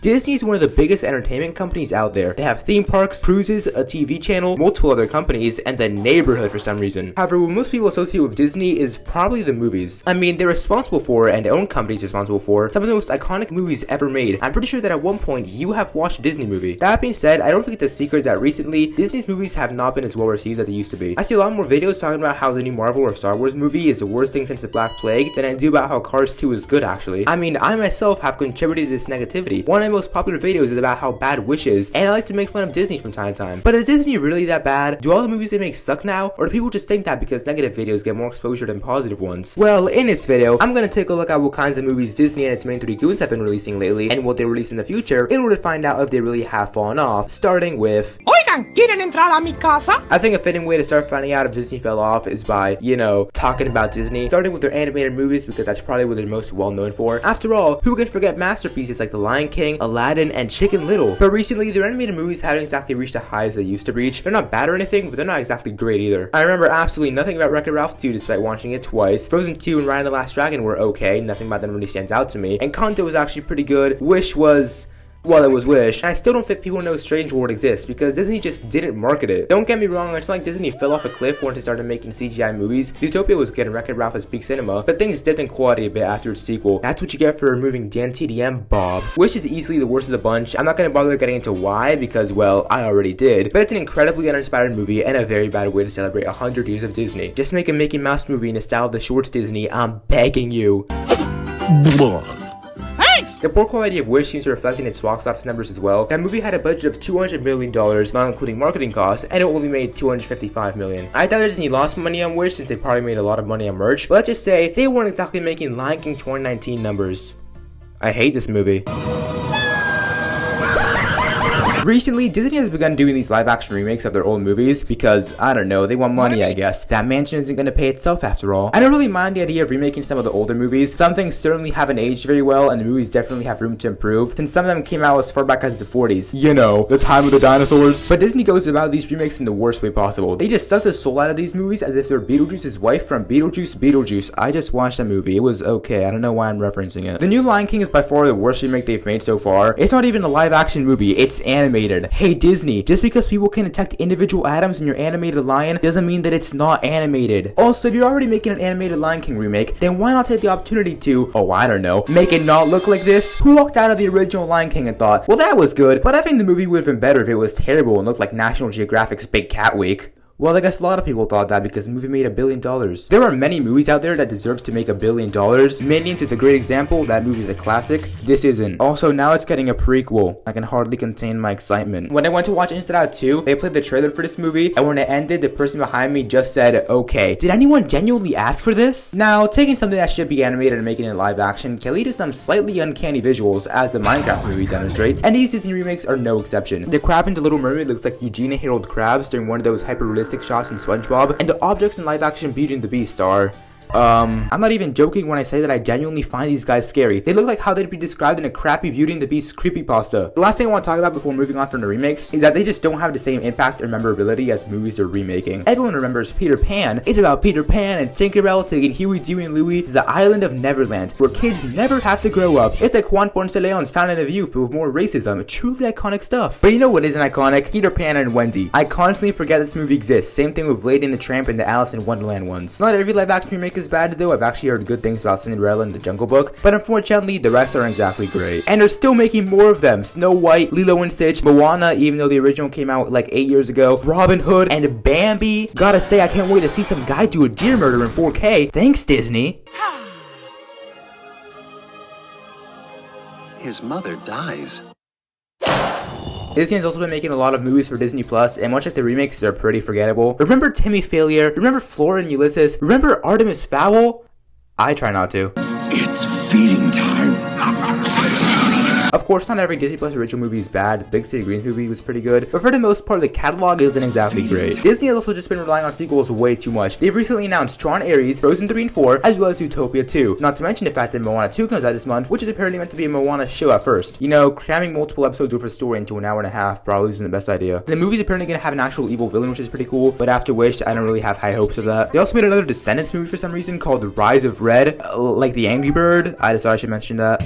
Disney is one of the biggest entertainment companies out there. They have theme parks, cruises, a TV channel, multiple other companies, and the neighborhood for some reason. However, what most people associate with Disney is probably the movies. I mean, they're responsible for, and own companies responsible for, some of the most iconic movies ever made. I'm pretty sure that at one point you have watched a Disney movie. That being said, I don't think it's a secret that recently, Disney's movies have not been as well received as they used to be. I see a lot more videos talking about how the new Marvel or Star Wars movie is the worst thing since the Black Plague than I do about how Cars 2 is good actually. I mean, I myself have contributed to this negativity. One of my most popular videos is about how bad Wish is, and I like to make fun of Disney from time to time. But is Disney really that bad? Do all the movies they make suck now? Or do people just think that because negative videos get more exposure than positive ones? Well, in this video, I'm gonna take a look at what kinds of movies Disney and its main 3 goons have been releasing lately, and what they release in the future, in order to find out if they really have fallen off, starting with... Oigan, ¿quieren entrar a mi casa? I think a fitting way to start finding out if Disney fell off is by, you know, talking about Disney, starting with their animated movies because that's probably what they're most well known for. After all, who can forget masterpieces like The Lion King, Aladdin, and Chicken Little? But recently, their animated movies haven't exactly reached the highs they used to reach. They're not bad or anything, but they're not exactly great either. I remember absolutely nothing about Wreck-It Ralph 2 despite watching it twice. Frozen 2 and Raya and the Last Dragon were okay, nothing about them really stands out to me. And Encanto was actually pretty good. Wish was... well, it was Wish, and I still don't think people know Strange World exists because Disney just didn't market it. Don't get me wrong, it's not like Disney fell off a cliff once they started making CGI movies. Zootopia was good and Wreck-It Ralph was peak cinema, but things dipped in quality a bit after its sequel. That's what you get for removing Dan TDM, Bob. Wish is easily the worst of the bunch. I'm not gonna bother getting into why because, well, I already did, but it's an incredibly uninspired movie and a very bad way to celebrate 100 years of Disney. Just make a Mickey Mouse movie in the style of the shorts Disney, I'm begging you. The poor quality of Wish seems to reflect in its box office numbers as well. That movie had a budget of $200 million, not including marketing costs, and it only made $255 million. I doubt Disney lost money on Wish since they probably made a lot of money on merch, but let's just say they weren't exactly making Lion King 2019 numbers. I hate this movie. Recently, Disney has begun doing these live-action remakes of their old movies because, I don't know, they want money, I guess. That mansion isn't going to pay itself after all. I don't really mind the idea of remaking some of the older movies. Some things certainly haven't aged very well, and the movies definitely have room to improve, since some of them came out as far back as the 40s. You know, the time of the dinosaurs. But Disney goes about these remakes in the worst way possible. They just suck the soul out of these movies as if they're Beetlejuice's wife from Beetlejuice. I just watched that movie. It was okay. I don't know why I'm referencing it. The new Lion King is by far the worst remake they've made so far. It's not even a live-action movie. It's animated. Hey Disney, just because people can detect individual atoms in your animated lion doesn't mean that it's not animated. Also, if you're already making an animated Lion King remake, then why not take the opportunity to, oh I don't know, make it not look like this? Who walked out of the original Lion King and thought, well that was good, but I think the movie would have been better if it was terrible and looked like National Geographic's Big Cat Week? Well, I guess a lot of people thought that because the movie made $1 billion. There are many movies out there that deserve to make $1 billion. Minions is a great example. That movie is a classic. This isn't. Also, now it's getting a prequel. I can hardly contain my excitement. When I went to watch Inside Out 2, they played the trailer for this movie, and when it ended, the person behind me just said, okay. Did anyone genuinely ask for this? Now, taking something that should be animated and making it live action can lead to some slightly uncanny visuals, as the Minecraft movie demonstrates, and these Disney remakes are no exception. The crab in The Little Mermaid looks like Eugene and Harold Krabs during one of those hyper-realistic shots from SpongeBob, and the objects in live-action Beauty and the Beast are... I'm not even joking when I say that I genuinely find these guys scary. They look like how they'd be described in a crappy Beauty and the Beast creepypasta. The last thing I want to talk about before moving on from the remakes is that they just don't have the same impact or memorability as the movies they're remaking. Everyone remembers Peter Pan. It's about Peter Pan and Tinkerbell taking Huey, Dewey, and Louie to the island of Neverland, where kids never have to grow up. It's like Juan Ponce de Leon's Fountain of Youth, but with more racism. Truly iconic stuff. But you know what isn't iconic? Peter Pan and Wendy. I constantly forget this movie exists. Same thing with Lady and the Tramp and the Alice in Wonderland ones. Not every live-action remake is bad though. I've actually heard good things about Cinderella and the Jungle Book, but unfortunately the rest aren't exactly great. And they're still making more of them. Snow White, Lilo and Stitch, Moana, even though the original came out like 8 years ago, Robin Hood, and Bambi. Gotta say, I can't wait to see some guy do a deer murder in 4K. Thanks, Disney. His mother dies. Disney has also been making a lot of movies for Disney Plus, and much like the remakes, they're pretty forgettable. Remember Timmy Failure? Remember Flora and Ulysses? Remember Artemis Fowl? I try not to. It's feeding time. Of course, not every Disney Plus original movie is bad. Big City Greens movie was pretty good, but for the most part, the catalog isn't exactly great. Disney has also just been relying on sequels way too much. They've recently announced Tron Ares, Frozen 3 and 4, as well as Zootopia 2. Not to mention the fact that Moana 2 comes out this month, which is apparently meant to be a Moana show at first. You know, cramming multiple episodes worth of story into an hour and a half probably isn't the best idea. The movie's apparently gonna have an actual evil villain, which is pretty cool, but after Wish, I don't really have high hopes of that. They also made another Descendants movie for some reason called The Rise of Red, like the Angry Bird. I just thought I should mention that.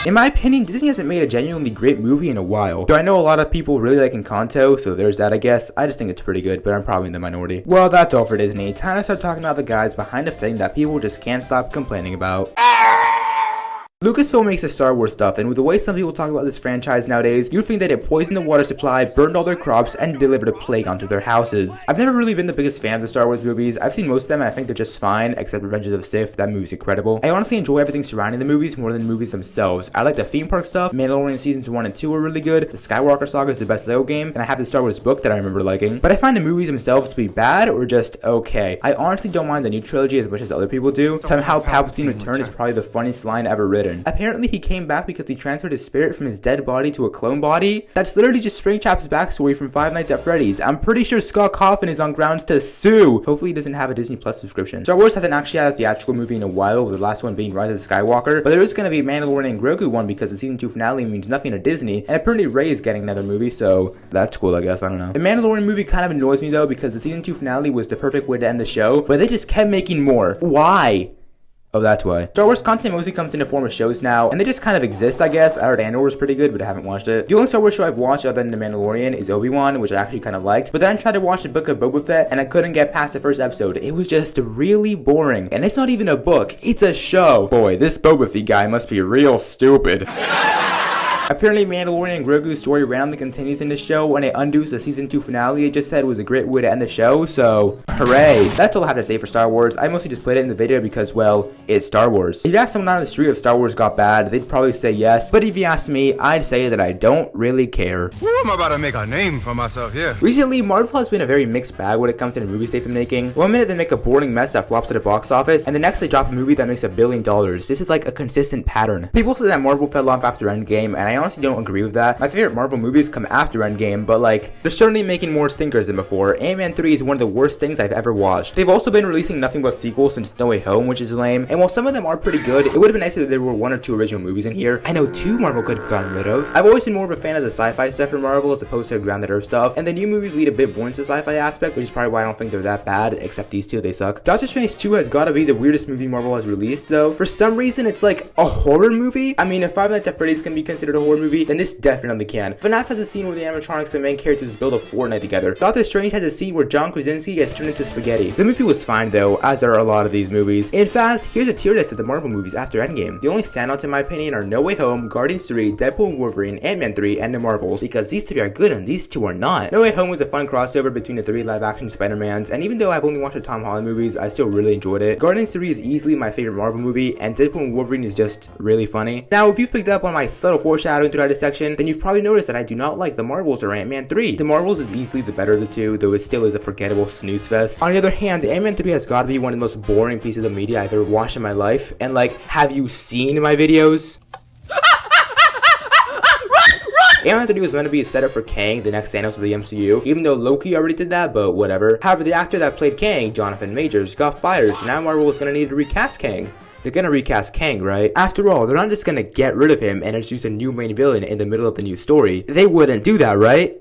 In my opinion, Disney hasn't made a genuinely great movie in a while. Though I know a lot of people really like Encanto, so there's that I guess. I just think it's pretty good, but I'm probably in the minority. Well, that's all for Disney. Time to start talking about the guys behind a thing that people just can't stop complaining about. Lucasfilm makes the Star Wars stuff, and with the way some people talk about this franchise nowadays, you'd think that it poisoned the water supply, burned all their crops, and delivered a plague onto their houses. I've never really been the biggest fan of the Star Wars movies. I've seen most of them, and I think they're just fine, except Revenge of the Sith. That movie's incredible. I honestly enjoy everything surrounding the movies more than the movies themselves. I like the theme park stuff. Mandalorian Seasons 1 and 2 are really good. The Skywalker Saga is the best Lego game, and I have the Star Wars book that I remember liking. But I find the movies themselves to be bad or just okay. I honestly don't mind the new trilogy as much as other people do. Somehow Palpatine Return is probably the funniest line ever written. Apparently he came back because he transferred his spirit from his dead body to a clone body. That's literally just Springtrap's backstory from Five Nights at Freddy's. I'm pretty sure Scott Cawthon is on grounds to sue. Hopefully he doesn't have a Disney Plus subscription. Star Wars hasn't actually had a theatrical movie in a while, with the last one being Rise of Skywalker, but there is going to be a Mandalorian and Grogu one because the season 2 finale means nothing to Disney, and apparently Rey is getting another movie, so that's cool I guess, I don't know. The Mandalorian movie kind of annoys me though because the season 2 finale was the perfect way to end the show, but they just kept making more. Why? Oh, that's why. Star Wars content mostly comes in the form of shows now, and they just kind of exist, I guess. I heard Andor was pretty good, but I haven't watched it. The only Star Wars show I've watched other than The Mandalorian is Obi-Wan, which I actually kind of liked. But then I tried to watch the Book of Boba Fett, and I couldn't get past the first episode. It was just really boring. And it's not even a book, it's a show. Boy, this Boba Fett guy must be real stupid. Apparently, Mandalorian and Grogu's story randomly continues in the show, and it undoes the season 2 finale it just said was a great way to end the show, so hooray. That's all I have to say for Star Wars. I mostly just put it in the video because, well, it's Star Wars. If you ask someone on the street if Star Wars got bad, they'd probably say yes, but if you ask me, I'd say that I don't really care. Ooh, I'm about to make a name for myself here. Recently, Marvel has been a very mixed bag when it comes to the movies they've been making. One minute they make a boring mess that flops at the box office, and the next they drop a movie that makes $1 billion. This is like a consistent pattern. People say that Marvel fell off after Endgame, and I honestly don't agree with that. My favorite Marvel movies come after Endgame, but like, they're certainly making more stinkers than before. Ant-Man 3 is one of the worst things I've ever watched. They've also been releasing nothing but sequels since No Way Home, which is lame, and while some of them are pretty good, it would have been nice if there were 1 or 2 original movies in here. I know 2 Marvel could have gotten rid of. I've always been more of a fan of the sci-fi stuff from Marvel as opposed to the grounded earth stuff, and the new movies lead a bit more into the sci-fi aspect, which is probably why I don't think they're that bad, except these 2, they suck. Doctor Strange 2 has gotta be the weirdest movie Marvel has released, though. For some reason, it's like a horror movie. I mean, if Five Nights at Freddy's can be considered a horror movie, then this definitely can. FNAF has a scene where the animatronics and main characters build a Fortnite together. Doctor Strange has a scene where John Krasinski gets turned into spaghetti. The movie was fine though, as are a lot of these movies. In fact, here's a tier list of the Marvel movies after Endgame. The only standouts in my opinion are No Way Home, Guardians 3, Deadpool and Wolverine, Ant-Man 3, and The Marvels, because these 3 are good and these 2 are not. No Way Home was a fun crossover between the 3 live-action Spider-Mans, and even though I've only watched the Tom Holland movies, I still really enjoyed it. Guardians 3 is easily my favorite Marvel movie, and Deadpool and Wolverine is just really funny. Now, if you've picked up on my subtle foreshadowing throughout this section, then you've probably noticed that I do not like The Marvels or Ant-Man 3. The Marvels is easily the better of the 2, though it still is a forgettable snooze fest. On the other hand, Ant-Man 3 has got to be one of the most boring pieces of media I've ever watched in my life, and like, have you seen my videos? Ant-Man 3 was meant to be a setup for Kang, the next Thanos of the MCU, even though Loki already did that, but whatever. However, the actor that played Kang, Jonathan Majors, got fired, so now Marvel is gonna need to recast Kang. They're gonna recast Kang, right? After all, they're not just gonna get rid of him and introduce a new main villain in the middle of the new story. They wouldn't do that, right?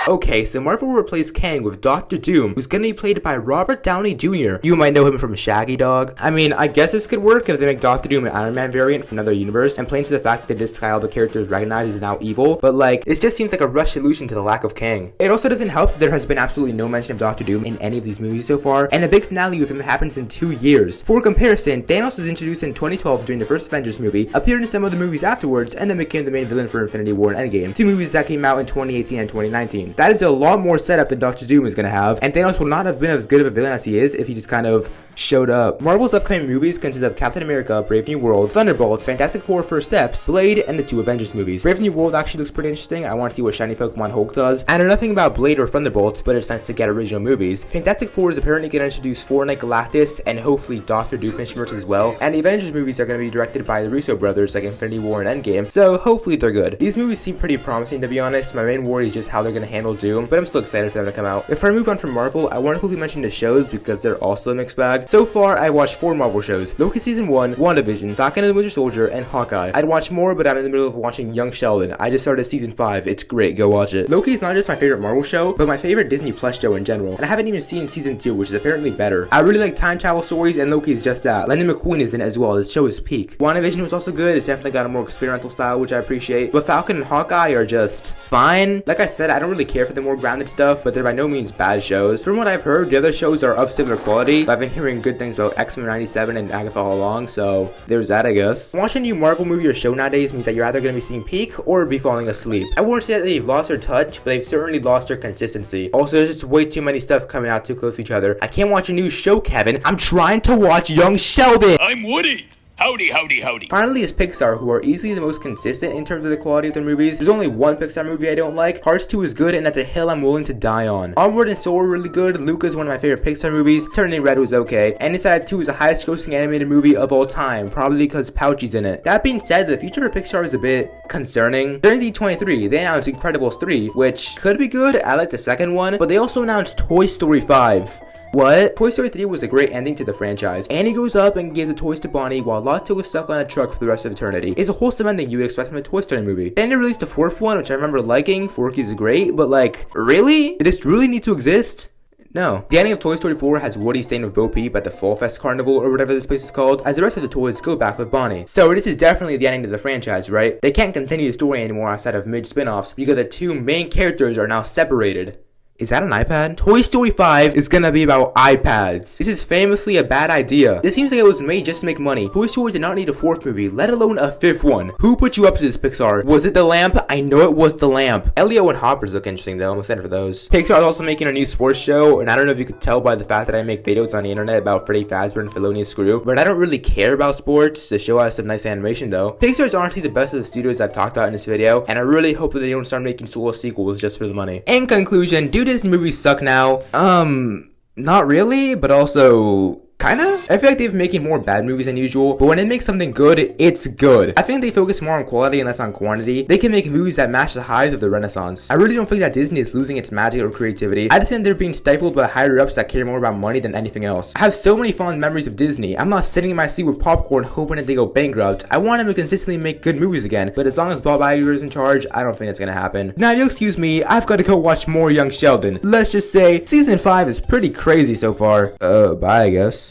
Okay, so Marvel will replace Kang with Doctor Doom, who's gonna be played by Robert Downey Jr. You might know him from Shaggy Dog. I mean, I guess this could work if they make Doctor Doom an Iron Man variant from another universe, and play into the fact that this guy all the characters recognize is now evil, but like, this just seems like a rushed solution to the lack of Kang. It also doesn't help that there has been absolutely no mention of Doctor Doom in any of these movies so far, and the big finale with him happens in 2 years. For comparison, Thanos was introduced in 2012 during the first Avengers movie, appeared in some of the movies afterwards, and then became the main villain for Infinity War and Endgame, 2 movies that came out in 2018 and 2019. That is a lot more setup than Doctor Doom is gonna have, and Thanos will not have been as good of a villain as he is if he just kind of showed up. Marvel's upcoming movies consist of Captain America, Brave New World, Thunderbolts, Fantastic Four First Steps, Blade, and the 2 Avengers movies. Brave New World actually looks pretty interesting. I want to see what shiny Pokemon Hulk does. I know nothing about Blade or Thunderbolts, but it's nice to get original movies. Fantastic Four is apparently going to introduce Fortnite Galactus and hopefully Doctor Doofenshmirtz as well, and the Avengers movies are going to be directed by the Russo brothers like Infinity War and Endgame, so hopefully they're good. These movies seem pretty promising to be honest. My main worry is just how they're going to handle Eternal Doom, but I'm still excited for them to come out. If I move on from Marvel, I want to quickly mention the shows because they're also a mixed bag. So far, I watched 4 Marvel shows: Loki Season 1, WandaVision, Falcon and the Winter Soldier, and Hawkeye. I'd watch more, but I'm in the middle of watching Young Sheldon. I just started Season 5. It's great, go watch it. Loki is not just my favorite Marvel show, but my favorite Disney Plus show in general, and I haven't even seen Season 2, which is apparently better. I really like time travel stories, and Loki is just that. Lightning McQueen is in it as well. This show is peak. WandaVision was also good. It's definitely got a more experimental style, which I appreciate, but Falcon and Hawkeye are just fine. Like I said, I don't really care for the more grounded stuff, but they're by no means bad shows. From what I've heard, the other shows are of similar quality. I've been hearing good things about X-Men 97 and Agatha all along, so there's that, I guess. Watching a new Marvel movie or show nowadays means that you're either going to be seeing peak or be falling asleep. I wouldn't say that they've lost their touch, but they've certainly lost their consistency. Also, there's just way too many stuff coming out too close to each other. I can't watch a new show, Kevin. I'm trying to watch Young Sheldon. I'm Woody. Howdy, howdy, howdy. Finally is Pixar, who are easily the most consistent in terms of the quality of their movies. There's only one Pixar movie I don't like. Cars 2 is good, and that's a hill I'm willing to die on. Onward and Soul were really good. Luca is one of my favorite Pixar movies. Turning Red was okay. And Inside 2 is the highest grossing animated movie of all time, probably because Pouchy's in it. That being said, the future of Pixar is a bit concerning. During D23, they announced Incredibles 3, which could be good. I like the second one, but they also announced Toy Story 5. What? Toy Story 3 was a great ending to the franchise. Annie grows up and gives the toys to Bonnie while Lotso is stuck on a truck for the rest of eternity. It's a wholesome ending you would expect from a Toy Story movie. Then they released the 4th one, which I remember liking. Forky's great, but like, really? Did this really need to exist? No. The ending of Toy Story 4 has Woody staying with Bo Peep at the Fall Fest Carnival or whatever this place is called, as the rest of the toys go back with Bonnie. So this is definitely the ending to the franchise, right? They can't continue the story anymore outside of mid-spin-offs because the 2 main characters are now separated. Is that an iPad? Toy Story 5 is gonna be about iPads. This is famously a bad idea. This seems like it was made just to make money. Toy Story did not need a 4th movie, let alone a 5th one. Who put you up to this, Pixar? Was it the lamp? I know it was the lamp. Elio and Hoppers look interesting though. I'm excited for those. Pixar is also making a new sports show, and I don't know if you could tell by the fact that I make videos on the internet about Freddy Fazbear and Felonious Screw, but I don't really care about sports. The show has some nice animation though. Pixar is honestly the best of the studios I've talked about in this video, and I really hope that they don't start making solo sequels just for the money. In conclusion, do Disney movies suck now? Not really, but also kinda. I feel like they've been making more bad movies than usual, but when they make something good, it's good. I think they focus more on quality and less on quantity. They can make movies that match the highs of the Renaissance. I really don't think that Disney is losing its magic or creativity. I just think they're being stifled by higher-ups that care more about money than anything else. I have so many fond memories of Disney. I'm not sitting in my seat with popcorn hoping that they go bankrupt. I want them to consistently make good movies again, but as long as Bob Iger is in charge, I don't think that's gonna happen. Now, if you'll excuse me, I've got to go watch more Young Sheldon. Let's just say, Season 5 is pretty crazy so far. Bye, I guess.